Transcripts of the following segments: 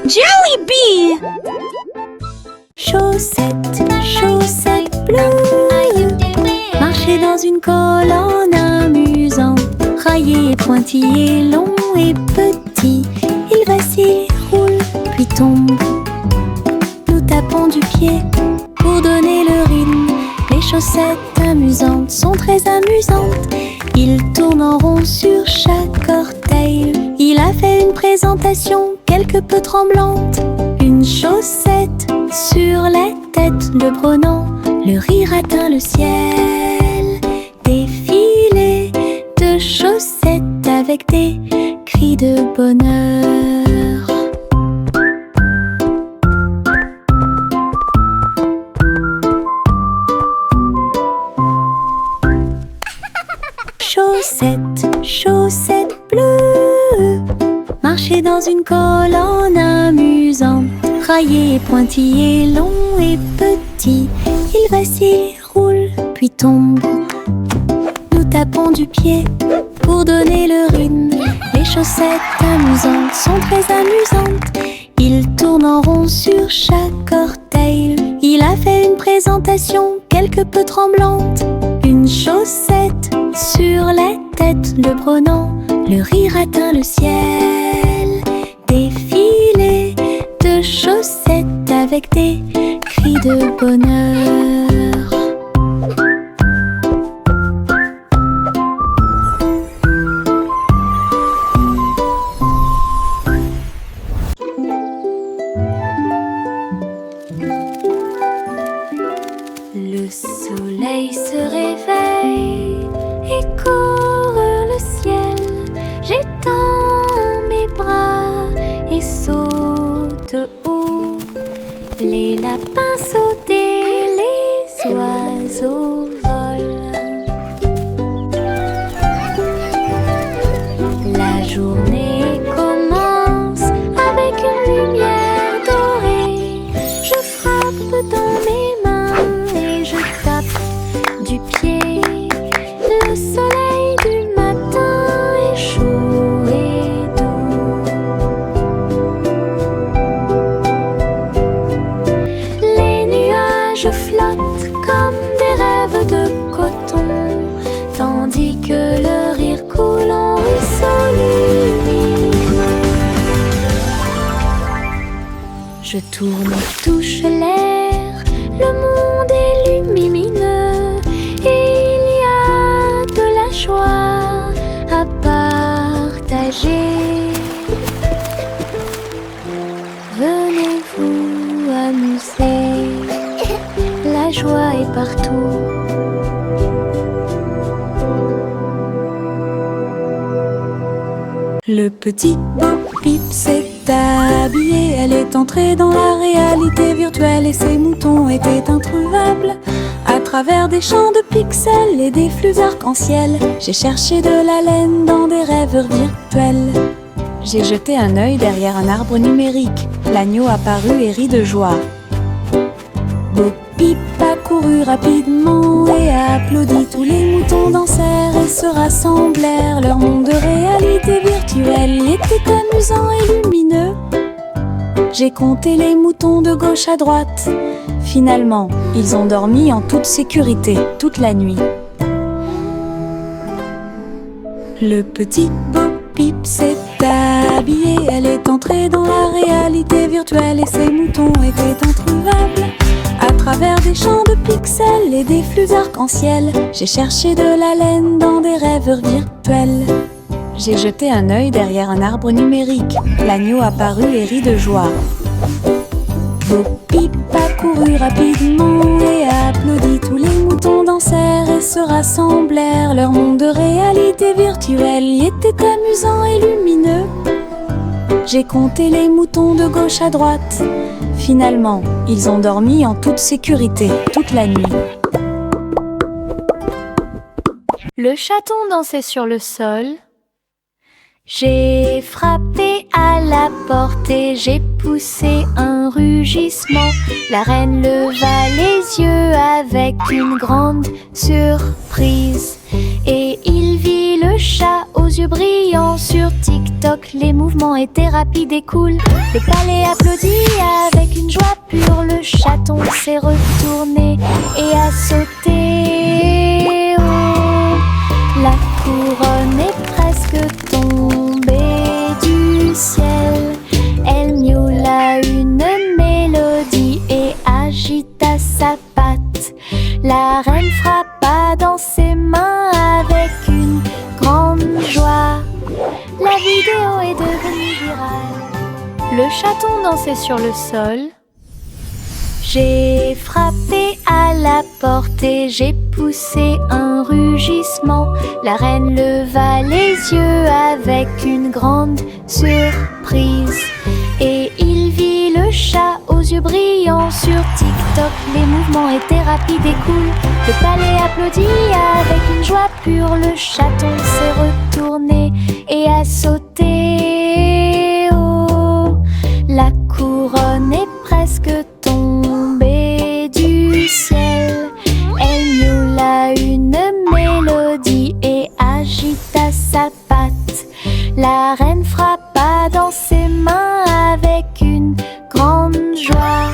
Jollibee! Chaussettes, chaussettes bleues, marcher dans une colonne amusante, raillé et pointillé, long et petit, il vacille, roule, puis tombe. Nous tapons du pied pour donner le rythme. Les chaussettes amusantes sont très amusantes. Il tourne en rond sur chaque orteil. Il a fait une présentation quelque peu tremblante. Une chaussette sur la tête le prenant, le rire atteint le ciel. Défilé de chaussettes avec des cris de bonheur. Chaussettes, chaussettes bleues, marcher dans une colonne amusante, raillé et pointillé, long et petit, il vacille, roule, puis tombe. Nous tapons du pied pour donner le rythme. Les chaussettes amusantes sont très amusantes. Il tourne en rond sur chaque orteil. Il a fait une présentation quelque peu tremblante. Une chaussette sur la tête le prenant, le rire atteint le ciel. Défilé de chaussettes avec des cris de bonheur. Le soleil se réveille et court le ciel. J'étends mes bras et saute haut. Les lapins sautent et les oiseaux volent. La journée commence avec une lumière dorée. Je frappe dans mes mains et je tape du pied. Le soleil du matin est chaud et doux. Les nuages flottent comme des rêves de coton, tandis que le rire coule en ruisseau lumineux. Je tourne et touche l'air, le monde est lumineux et il y a de la joie à partager. Venez vous amuser, la joie est partout. Le petit Bo-Peep s'est habillé. Elle est entrée dans la réalité virtuelle et ses moutons étaient introuvables. À travers des champs de pixels et des flux arc-en-ciel, j'ai cherché de la laine dans des rêveurs virtuels. J'ai jeté un œil derrière un arbre numérique. L'agneau apparut et rit de joie. Bo-Peep a couru rapidement et a applaudi. Tous les moutons dansèrent et se rassemblèrent. Leur monde de réalité virtuelle était amusant et lumineux. J'ai compté les moutons de gauche à droite. Finalement, ils ont dormi en toute sécurité toute la nuit. Le petit Bo-Peep s'est habillé. Elle est entrée dans la réalité virtuelle et ses moutons étaient introuvables. À travers des champs de pixels et des flux arc-en-ciel, j'ai cherché de la laine dans des rêveurs virtuels. J'ai jeté un œil derrière un arbre numérique. L'agneau apparut et rit de joie. Bo-Peep a couru rapidement et a applaudi. Tous les moutons dansèrent et se rassemblèrent. Leur monde de réalité virtuelle y était amusant et lumineux. J'ai compté les moutons de gauche à droite. Finalement, ils ont dormi en toute sécurité toute la nuit. Le chaton dansait sur le sol. J'ai frappé à la porte et j'ai poussé un rugissement. La reine leva les yeux avec une grande surprise et il vit le chat aux yeux brillants. Sur TikTok, les mouvements étaient rapides et cool. Le palais applaudit avec une joie pure. Le chaton s'est retourné et a sauté. Oh, la couronne est presque tombée du ciel. Elle miaula une mélodie et agita sa patte. La reine frappa dans ses mains avec une grande joie. La vidéo est devenue virale. Le chaton dansait sur le sol. J'ai frappé à la porte et j'ai poussé un rugissement. La reine leva les yeux avec une grande surprise. Et il vit le chat aux yeux brillants. Sur TikTok, les mouvements étaient rapides et cool. Le palais applaudit avec une joie pure. Le chaton s'est retourné et a sauté. Oh, la couronne est presque tombée du ciel. Elle miaula une mélodie et agita sa patte. La reine frappa dans ses mains avec une grande joie.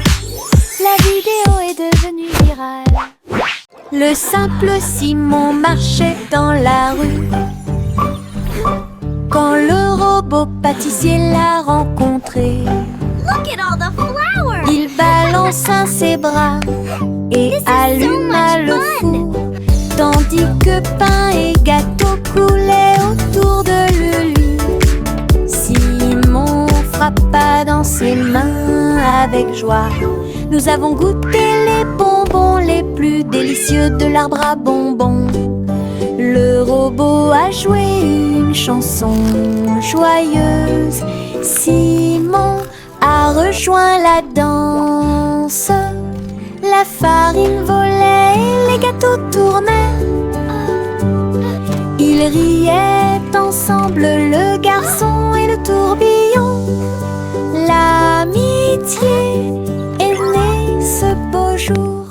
La vidéo est devenue virale. Le simple Simon marchait dans la rue quand le robot pâtissier l'a rencontré. Look at all the flowers! Il balança ses bras et alluma le four, tandis que pain et gâteau coulaient autour de lui. Simon frappa dans ses mains avec joie. Nous avons goûté les bonbons les plus délicieux de l'arbre à bonbons. Le robot a joué une chanson joyeuse. Simon a rejoint la danse. La farine volait et les gâteaux tournaient. Ils riaient ensemble, le garçon et le tourbillon. L'amitié est née ce beau jour.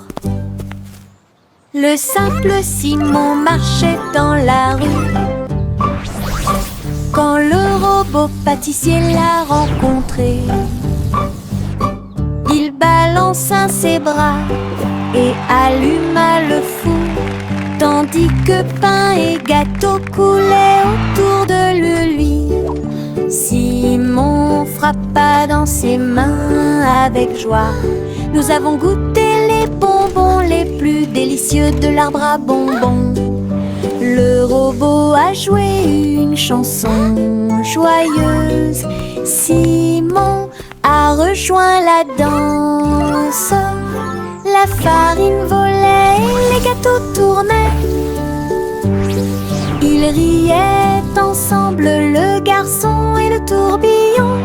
Le simple Simon marchait dans la rue quand le robot pâtissier l'a rencontré. Il balança ses bras et alluma le four, tandis que pain et gâteau coulaient autour de lui. Simon frappa dans ses mains avec joie. Nous avons goûté les bonbons les plus délicieux de l'arbre à bonbons. Le robot a joué une chanson joyeuse. Simon a rejoint la danse. La farine volait et les gâteaux tournaient. Ils riaient ensemble, le garçon et le tourbillon.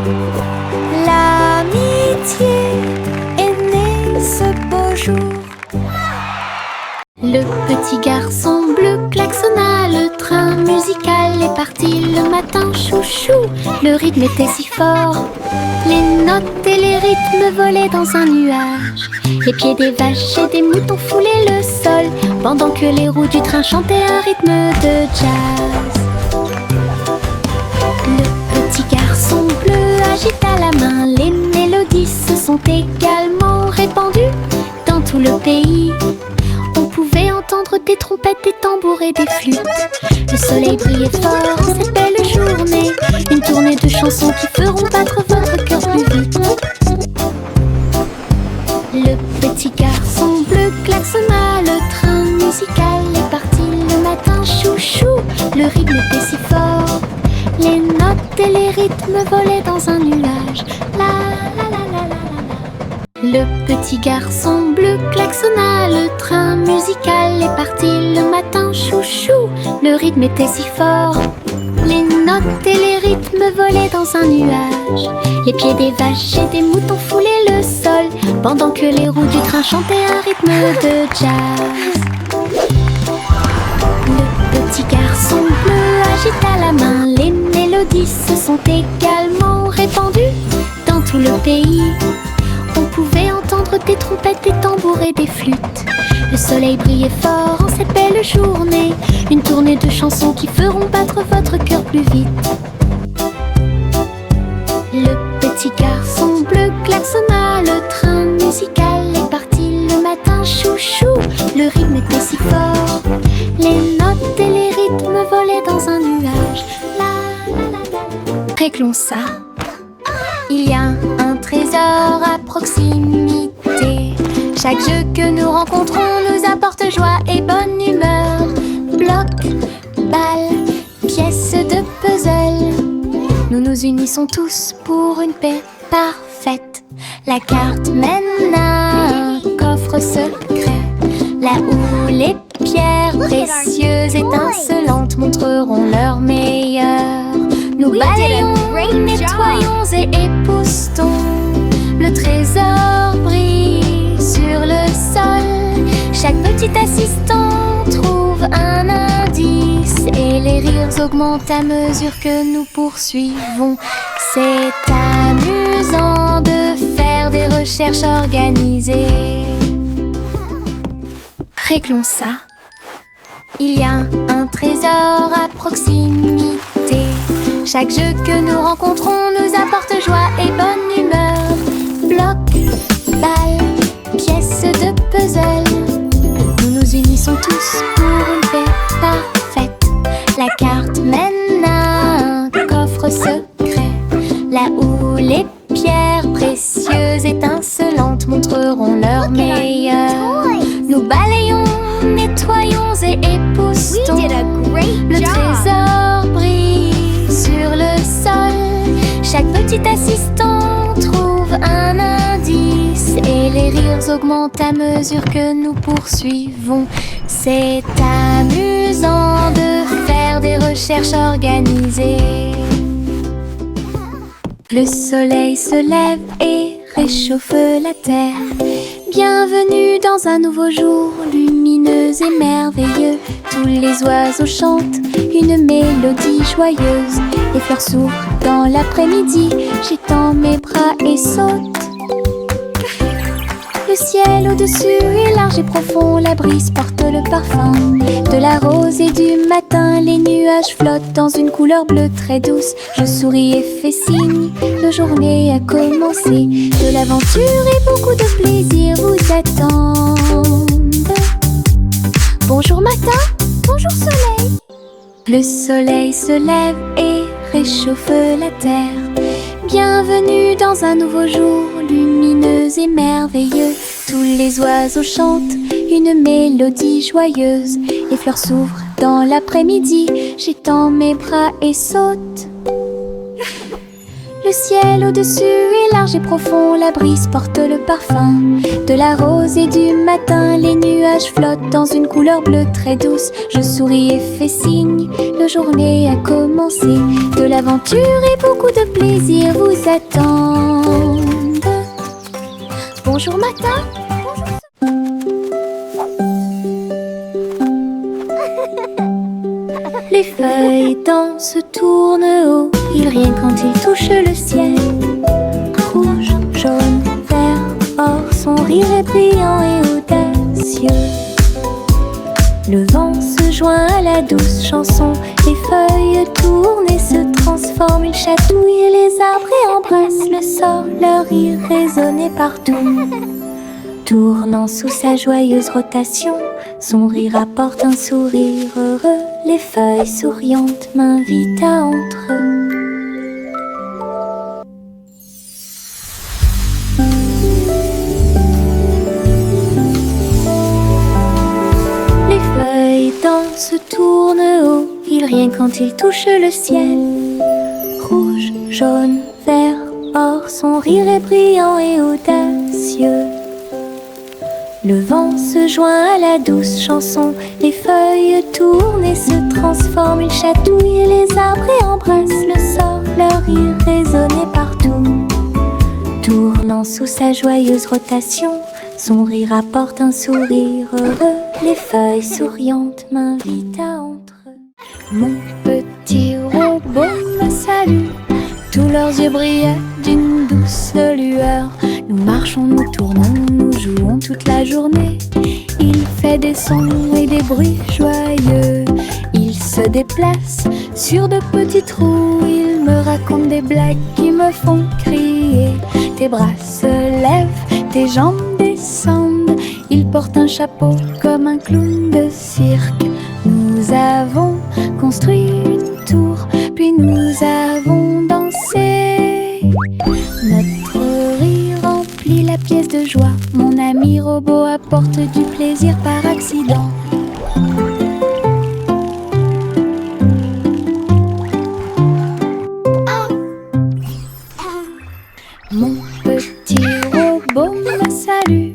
L'amitié est née ce beau jour. Le petit garçon bleu klaxonna, le train musical est parti le matin, chouchou. Le rythme était si fort, les notes et les rythmes volaient dans un nuage. Les pieds des vaches et des moutons foulaient le sol, pendant que les roues du train chantaient un rythme de jazz. Le petit garçon bleu agita la main, les mélodies se sont également répandues dans tout le pays. On pouvait entendre des trompettes, des tambours et des flûtes. Le soleil brillait fort en cette belle journée. Une tournée de chansons qui feront battre votre cœur plus vite. Le petit garçon bleu klaxonna, le train musical est parti le matin, chouchou. Le rythme était si fort, les notes et les rythmes volaient dans un nuage. La la la la la la. Le petit garçon bleu klaxonna, le train musical est parti le matin, chouchou. Le rythme était si fort, les notes et les rythmes volaient dans un nuage. Les pieds des vaches et des moutons foulaient le sol, pendant que les roues du train chantaient un rythme de jazz. Le petit garçon bleu agita la main, les mélodies se sont également répandues dans tout le pays. On pouvait entendre des trompettes, des tambours et des flûtes. Le soleil brillait fort en cette belle journée. Une tournée de chansons qui feront battre votre cœur plus vite. Le petit garçon bleu klaxonna, le train musical est parti le matin, chouchou. Le rythme était si fort, les notes et les rythmes volaient dans un nuage. Réglons ça. Il y a un trésor à proximité. Chaque jeu que nous rencontrons nous apporte joie et bonne humeur. Bloc, balle, pièces de puzzle. Nous nous unissons tous pour une paix parfaite. La carte mène à un coffre secret, là où les pierres précieuses étincelantes montreront leur meilleur. Nous balayons, nettoyons et époustons. Le trésor brille sur le sol. Chaque petit assistant trouve un indice et les rires augmentent à mesure que nous poursuivons. C'est amusant de faire des recherches organisées. Réglons ça. Il y a un trésor à proximité. Chaque jeu que nous rencontrons nous apporte joie et bonne humeur. Bloc, balle, pièces de puzzle. Nous nous unissons tous pour une paix parfaite. La carte mène à un coffre secret, là où les pierres précieuses étincelantes montreront leur meilleur. Nous balayons, nettoyons et époustons. Le trésor brille sur le sol. Chaque petit assistant trouve un indice et les rires augmentent à mesure que nous poursuivons. C'est amusant de faire des recherches organisées. Le soleil se lève et réchauffe la terre. Bienvenue dans un nouveau jour lumineux et merveilleux. Tous les oiseaux chantent une mélodie joyeuse. Les fleurs s'ouvrent dans l'après-midi. J'étends mes bras et saute. Le ciel au-dessus est large et profond. La brise porte le parfum de la rose et du matin. Les nuages flottent dans une couleur bleue très douce. Je souris et fais signe, la journée a commencé. De l'aventure et beaucoup de plaisir vous attendent. Bonjour matin, bonjour soleil. Le soleil se lève et réchauffe la terre. Bienvenue dans un nouveau jour lumineux et merveilleux. Tous les oiseaux chantent une mélodie joyeuse. Les fleurs s'ouvrent dans l'après-midi. J'étends mes bras et saute. Le ciel au-dessus est large et profond. La brise porte le parfum de la rose et du matin. Les nuages flottent dans une couleur bleue très douce. Je souris et fais signe, la journée a commencé. De l'aventure et beaucoup de plaisir vous attendent. Bonjour matin, les feuilles dansent, tournent haut. Ils rient quand ils touchent le ciel. Rouge, jaune, vert, or, son rire est brillant et audacieux. Le vent se joint à la douce chanson. Les feuilles tournent et se transforment. Ils chatouillent les arbres et embrassent le sol. Leur rire résonnait partout. Tournant sous sa joyeuse rotation, son rire apporte un sourire heureux. Les feuilles souriantes m'invitent à entrer. Les feuilles dansent, tournent haut. Ils rient quand ils touchent le ciel. Rouge, jaune, vert, or, son rire est brillant et audacieux. Le vent se joint à la douce chanson. Les feuilles tournent et se transforment. Ils chatouillent les arbres et embrassent le sol. Leur rire résonnait partout. Tournant sous sa joyeuse rotation, son rire apporte un sourire heureux. Les feuilles souriantes m'invitent à entrer. Mon petit robot me salue. Tous leurs yeux brillaient d'une douce lueur. Nous marchons, nous tournons, nous jouons toute la journée. Il fait fait des sons et des bruits joyeux. Il se déplace sur de petits trous. Il me raconte des blagues qui me font crier. Tes bras se lèvent, tes jambes descendent. Il porte un chapeau comme un clown de cirque. Nous avons construit une tour, puis nous avons dansé. Notre rire remplit la pièce de joie. Mon ami robot apporte du plaisir par accident. Mon petit robot me salue.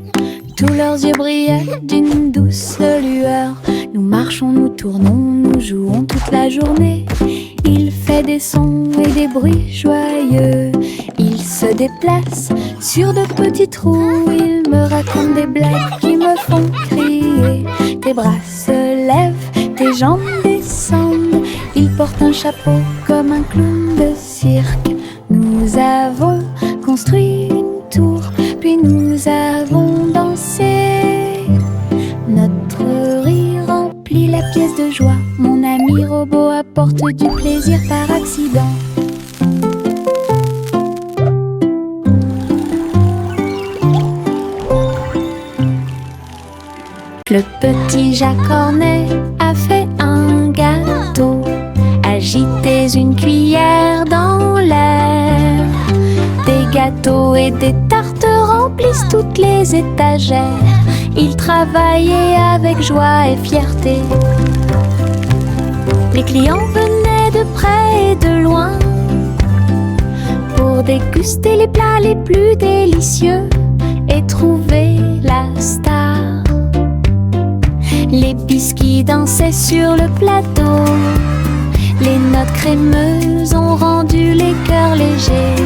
Tous leurs yeux brillaient d'une douce lueur. Nous marchons, nous tournons, nous jouons toute la journée. Il fait des sons et des bruits joyeux. Il se déplace sur de petits trous. Il me raconte des blagues qui me font crier. Tes bras se lèvent, tes jambes descendent. Il porte un chapeau comme un clown de cirque. Nous avons construit une tour, puis nous avons dansé. Notre rire remplit la pièce de joie. Mon ami robot apporte du plaisir par accident. Le petit Jacques Cornet a fait un gâteau. Agitez une cuillère dans l'air. Des gâteaux et des tartes remplissent toutes les étagères. Il travaillait avec joie et fierté. Les clients venaient de près et de loin pour déguster les plats les plus délicieux et trouver la star. Les biscuits dansaient sur le plateau. Les notes crémeuses ont rendu les cœurs légers.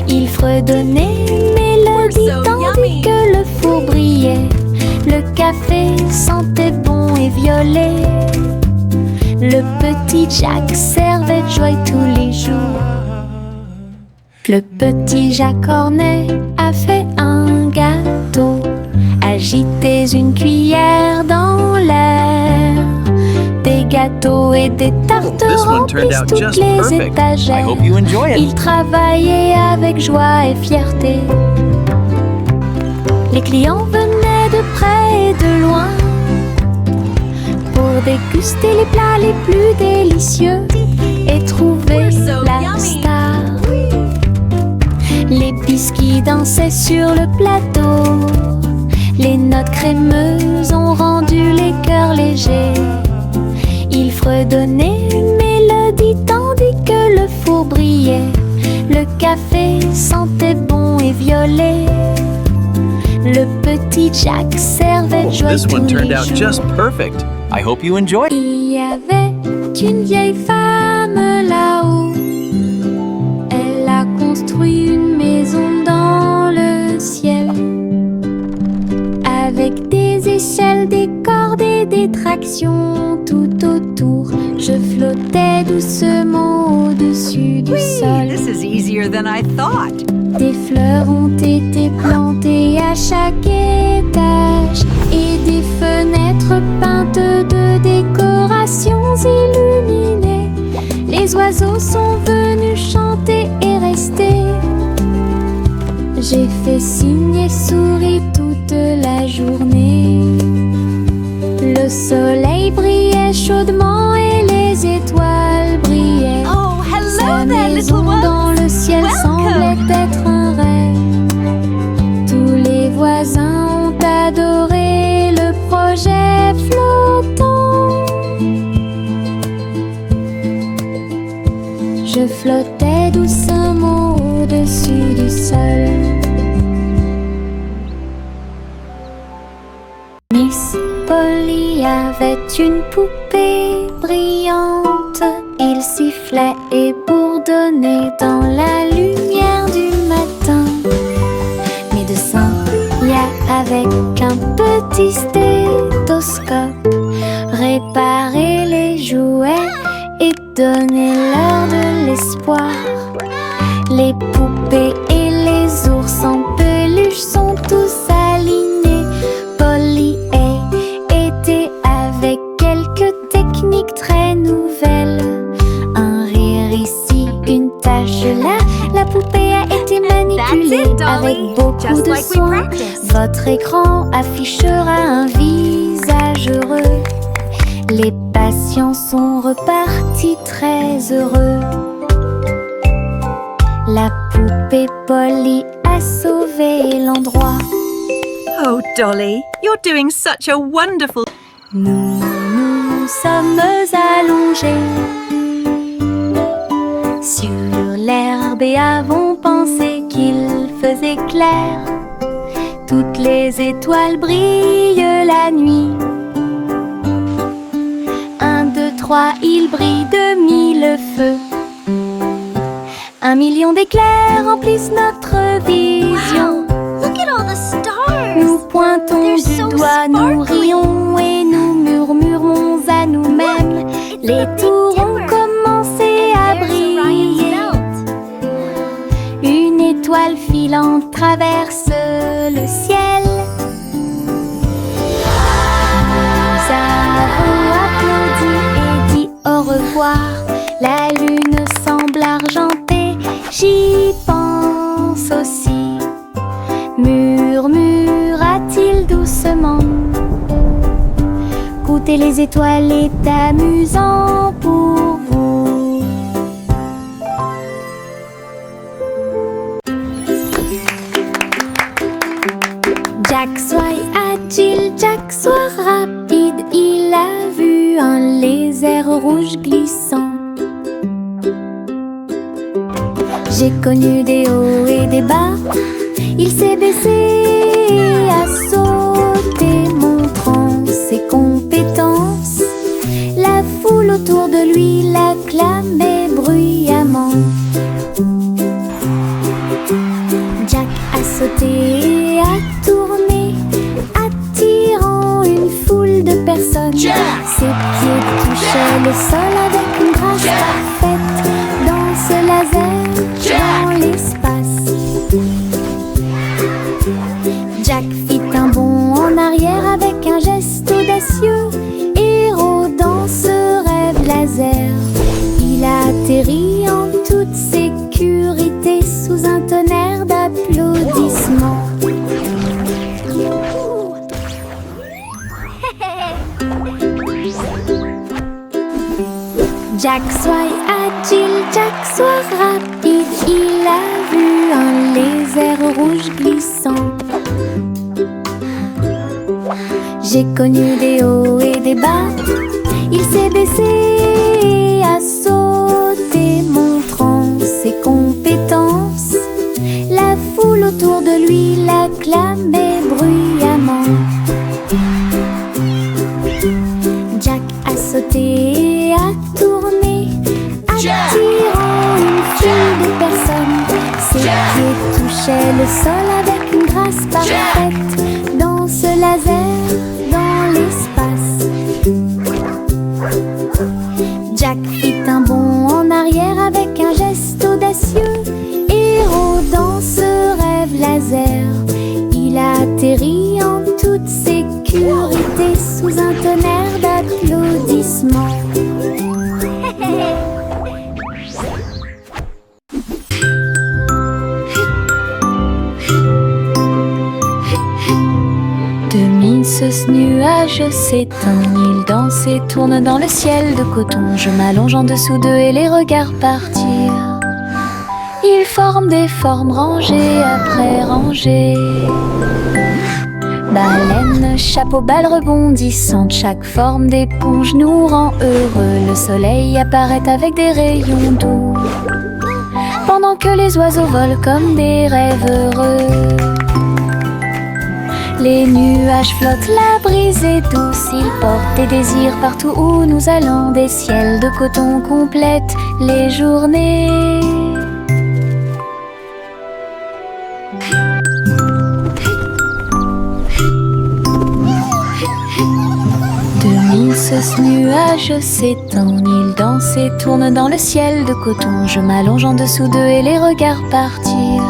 Il fredonnait une mélodie tandis que le four brillait. Le café sentait bon et violet. Le petit Jacques servait de joie tous les jours. Le petit Jacques Cornet a fait un gâteau. Agitez une cuillère dans l'air. Des gâteaux et des tartes remplissent toutes les étagères. Il travaillait avec joie et fierté. Les clients venaient de près et de loin pour déguster les plats les plus délicieux et trouver la star. Les biscuits dansaient sur le plateau. Les notes crémeuses ont rendu les cœurs légers. Il fredonnait une mélodie tandis que le four brillait. Le café sentait bon et violet. Le petit Jacques servait de joie tous les jours. Il y avait une vieille femme là-haut. Elle a construit une maison dans le ciel, avec des échelles, des cordes et des tractions tout autour. Je flottais doucement au-dessus du sol. This is easier than I thought. Des fleurs ont été plantées à chaque étage et des fenêtres peintes de décorations illuminées. Les oiseaux sont venus chanter et rester. J'ai fait signe et souri toute la journée. Le soleil brillait chaudement et les étoiles brillaient. Oh, Sa hello there, maison little dans one. le ciel semblait être un rêve. Tous les voisins ont adoré le projet flottant. Je flottais doucement au-dessus du sol. Miss Polly avait une poupée brillante. Il sifflait et bourdonnait dans la lumière du matin. Médecin, avec un petit stéthoscope, réparer les jouets et donner leur de l'espoir. Les poupées et les ours en peluche sont tous alignés. Polly La poupée a été manipulée That's it, Dolly. avec beaucoup Just de like we soin. practiced. Votre écran affichera un visage heureux. Les patients sont repartis très heureux. La poupée Polly a sauvé l'endroit. Oh, Dolly, you're doing such a wonderful... Nous nous sommes allongés sur l'herbe et avons pensé qu'il faisait clair. Toutes les étoiles brillent la nuit. 1, 2, 3, il brille de 1000 feux. 1 million d'éclairs remplissent notre vision. Look at all the stars. Nous pointons They're du so doigt, nous sparkly. rions et nous murmurons à nous-mêmes. Les Big tours ont Dipper. commencé à There's briller. Orion's belt. Une étoile filante traverse le ciel. Nous avons applaudi et dit au revoir. La lune semble argentée, j'y pense aussi. Murmura-t-il doucement. Goûter les étoiles est amusant pour vous. Jack soit agile, Jack soit rapide. Il a vu un lézard rouge glissant. J'ai connu des hauts et des bas. Il s'est baissé et a sauté, montrant ses compétences. La foule autour de lui l'acclamait bruyamment. Jack a sauté et a tourné, attirant une foule de personnes. Ses pieds touchaient le sol avec une grâce parfaite. Dans ce laser, dans l'espace. Jack fit un bond en arrière avec un geste audacieux. Héros dans ce rêve laser, il a atterri en toute sécurité sous un tonnerre d'applaudissements. Jack soit agile, Jack soit rapide. Il a vu un lézard rouge glissant. J'ai connu des hauts et des bas. Il s'est baissé et a sauté, montrant ses compétences. La foule autour de lui l'acclamait bruyamment. Jack a sauté et a tourné, attirant une foule de personnes. Ses pieds touchaient le sol avec une grâce parfaite. Dans ce laser, dans l'espace. Jack fit un bond en arrière avec un geste audacieux. Héros dans ce rêve laser, il a atterri en toute sécurité sous un tonnerre d'applaudissements. Ce nuage s'éteint, il danse et tourne dans le ciel de coton. Je m'allonge en dessous d'eux et les regarde partir. Ils forment des formes rangées après rangées. Baleine, chapeau, balle rebondissante, chaque forme d'éponge nous rend heureux. Le soleil apparaît avec des rayons doux, pendant que les oiseaux volent comme des rêves heureux. Les nuages flottent, la brise est douce, ils portent des désirs partout où nous allons. Des ciels de coton complètent les journées. Ce nuage s'étend, il danse et tourne dans le ciel de coton. Je m'allonge en dessous d'eux et les regarde partir.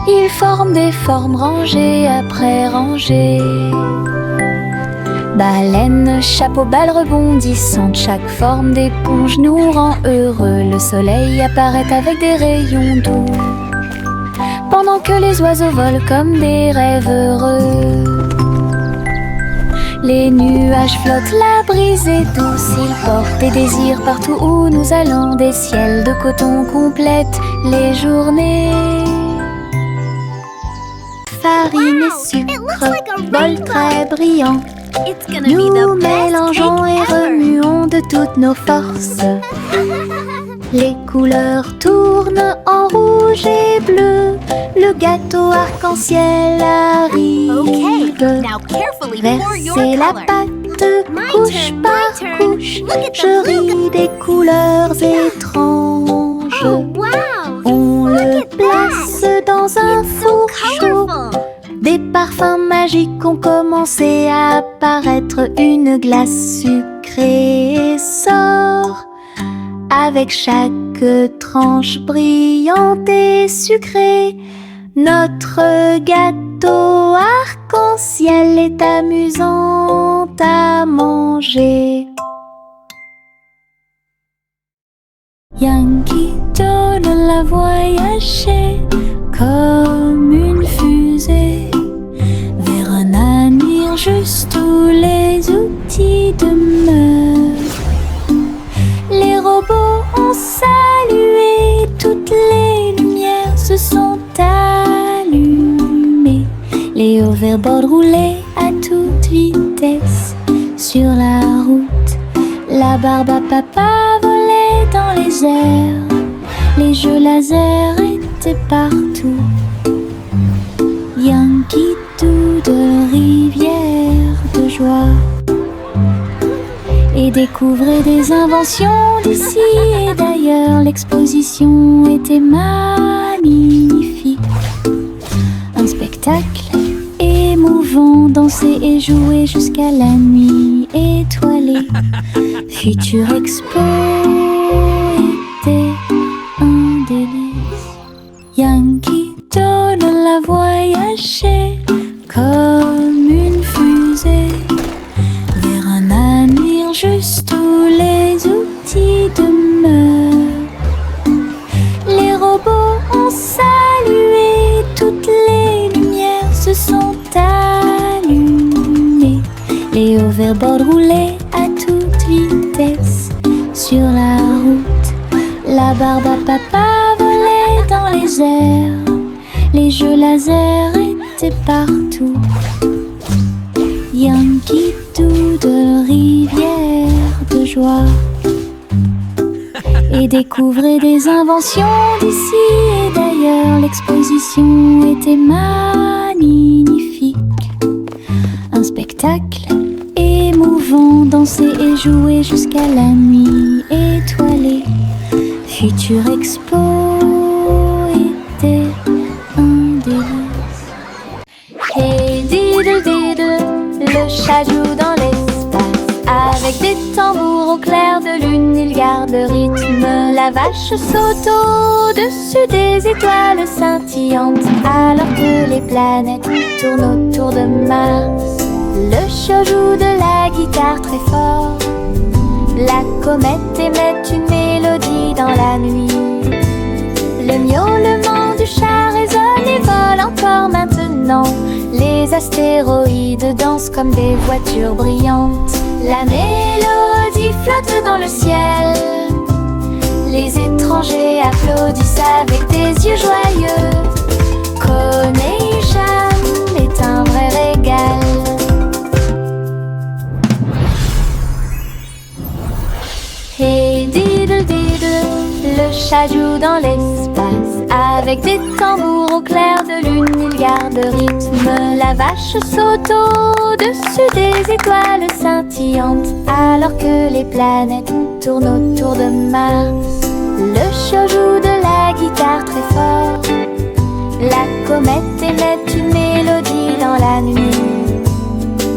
Ils forment des formes rangées après rangées. Baleine, chapeau, balle rebondissante, chaque forme d'éponge nous rend heureux. Le soleil apparaît avec des rayons doux, pendant que les oiseaux volent comme des rêves heureux. Les nuages flottent, la brise est douce, ils portent des désirs partout où nous allons. Des ciels de coton complètent les journées. Farine et sucre, bol très brillant, It's gonna be nous the best mélangeons et cake ever. remuons de toutes nos forces. Les couleurs tournent en rouge et bleu, le gâteau arc-en-ciel arrive. Okay, now carefully pour your Verser la color. pâte My couche turn, par my turn. couche, Look at the je blue ris des couleurs étranges. Oh wow! On Look le at place dans un It's so four chaud. colorful. Des parfums magiques ont commencé à apparaître. Une glace sucrée sort avec chaque tranche brillante et sucrée. Notre gâteau arc-en-ciel est amusant à manger. Yankee Doodle a voyagé comme une fusée vers un avenir juste où les outils demeurent. Les robots ont salué, toutes les lumières se sont allumées. Les hoverboards roulaient à toute vitesse sur la route. La barbe à papa volait dans les airs. Les jeux laser étaient partout. Yankee Doodle, rivière de joie. Et découvrez des inventions d'ici et d'ailleurs. L'exposition était magnifique. Un spectacle émouvant, danser et jouer jusqu'à la nuit étoilée. Future Expo était un délice. Yankee Doodle a voyagé comme une fusée vers un avenir juste où les outils demeurent. Les robots ont salué, toutes les lumières se sont allumées. Les hoverboards roulaient à toute vitesse sur la route. La barbe à papa volait dans les airs. Les jeux laser étaient partout. Yankee Doodle, rivière de joie. Et découvrez des inventions d'ici et d'ailleurs. L'exposition était magnifique. Un spectacle émouvant, danser et jouer jusqu'à la nuit étoilée. Future Expo était un délice. Hey diddle diddle, le chat joue dans l'espace. Avec des tambours au clair de lune, il garde le rythme. La vache saute au-dessus des étoiles scintillantes, alors que les planètes tournent autour de Mars. Le chat joue de la guitare très fort. La comète émet une mélodie dans la nuit. Le miaulement du chat résonne et vole encore maintenant. Les astéroïdes dansent comme des voitures brillantes. La mélodie flotte dans le ciel. Les étrangers applaudissent avec des yeux joyeux. Connection est un vrai régal. Hey diddle diddle, le chat joue dans l'espace. Avec des tambours au clair de lune, il garde le rythme. La vache saute au-dessus des étoiles scintillantes, alors que les planètes tournent autour de Mars. Le chat joue de la guitare très fort. La comète émet une mélodie dans la nuit.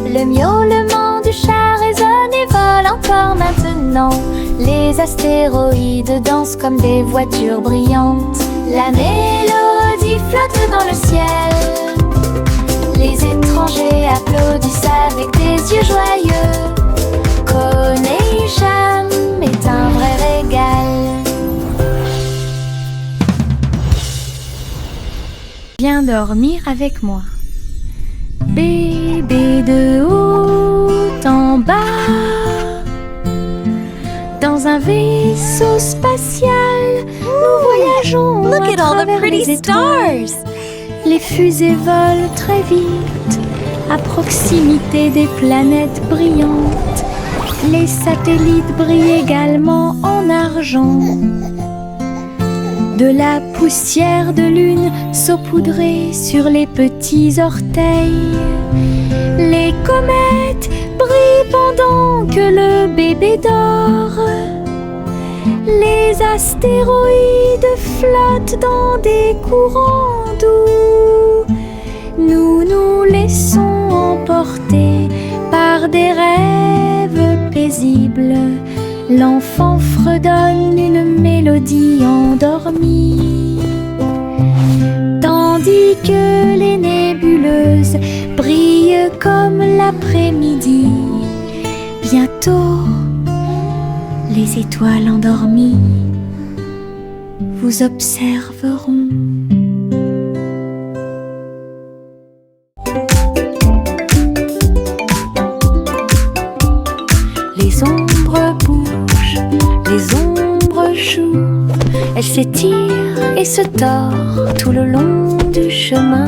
Le miaulement du chat résonne et vole encore maintenant. Les astéroïdes dansent comme des voitures brillantes. La mélodie flotte dans le ciel. Les étrangers applaudissent avec des yeux joyeux. Viens dormir avec moi. Bébé de haut en bas, dans un vaisseau spatial, nous voyageons Look à at all the travers pretty les étoiles. stars. Les fusées volent très vite, à proximité des planètes brillantes. Les satellites brillent également en argent. De la poussière de lune saupoudrée sur les petits orteils. Les comètes brillent pendant que le bébé dort. Les astéroïdes flottent dans des courants doux. Nous nous laissons emporter par des rêves paisibles. L'enfant fredonne une mélodie endormie, tandis que les nébuleuses brillent comme l'après-midi. Bientôt, les étoiles endormies vous observeront. Les ombres bougent, les ombres jouent. Elles s'étirent et se tordent tout le long du chemin.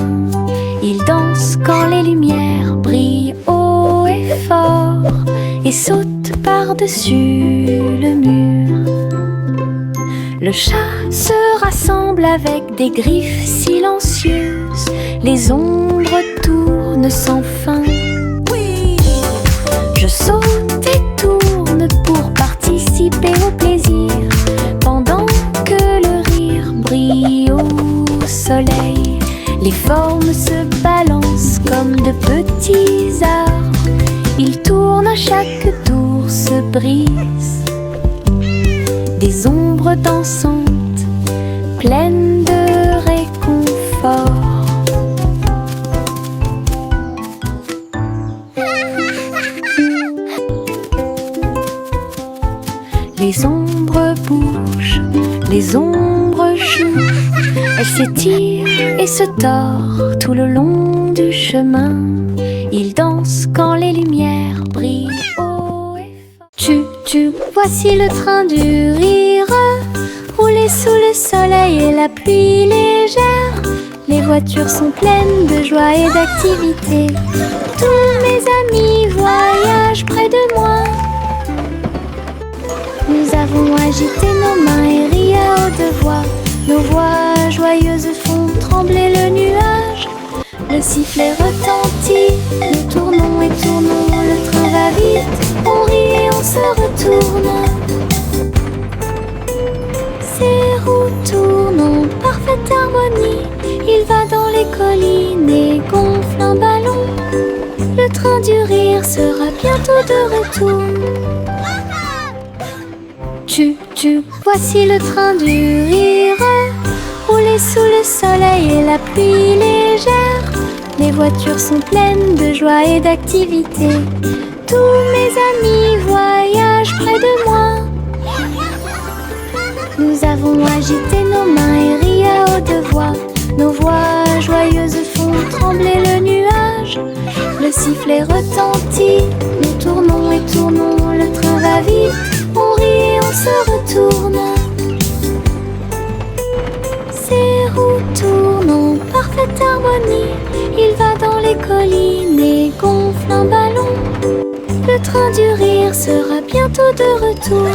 Ils dansent quand les lumières brillent haut et fort et sautent par-dessus le mur. Le chat se rassemble avec des griffes silencieuses. Les ombres tournent sans fin. Je saute et tourne pour participer au plaisir, pendant que le rire brille au soleil. Les formes se balancent comme de petits arbres. Ils tournent à chaque tour, se brisent. Des ombres dansantes, pleines de réconfort. Les ombres bougent, les ombres jouent. Elles s'étirent et se tordent tout le long du chemin. Ils dansent quand les lumières brillent haut et fort. Tu, voici le train du rire, rouler sous le soleil et la pluie légère. Les voitures sont pleines de joie et d'activité. Tous mes amis voyagent près de moi. Nous avons agité nos mains et ri à haute voix. Nos voix joyeuses font trembler le nuage. Le sifflet retentit, nous tournons et tournons. Le train va vite, on rit et on se retourne. Ces roues tournent en parfaite harmonie. Il va dans les collines et gonfle un ballon. Le train du rire sera bientôt de retour. Voici le train du rire, rouler sous le soleil et la pluie légère. Les voitures sont pleines de joie et d'activité. Tous mes amis voyagent près de moi. Nous avons agité nos mains et ri à haute voix. Nos voix joyeuses font trembler le nuage. Le sifflet retentit, nous tournons et tournons. Le train va vite, on rit et on se retourne. Ces roues tournent en parfaite harmonie. Il va dans les collines et gonfle un ballon. Le train du rire sera bientôt de retour.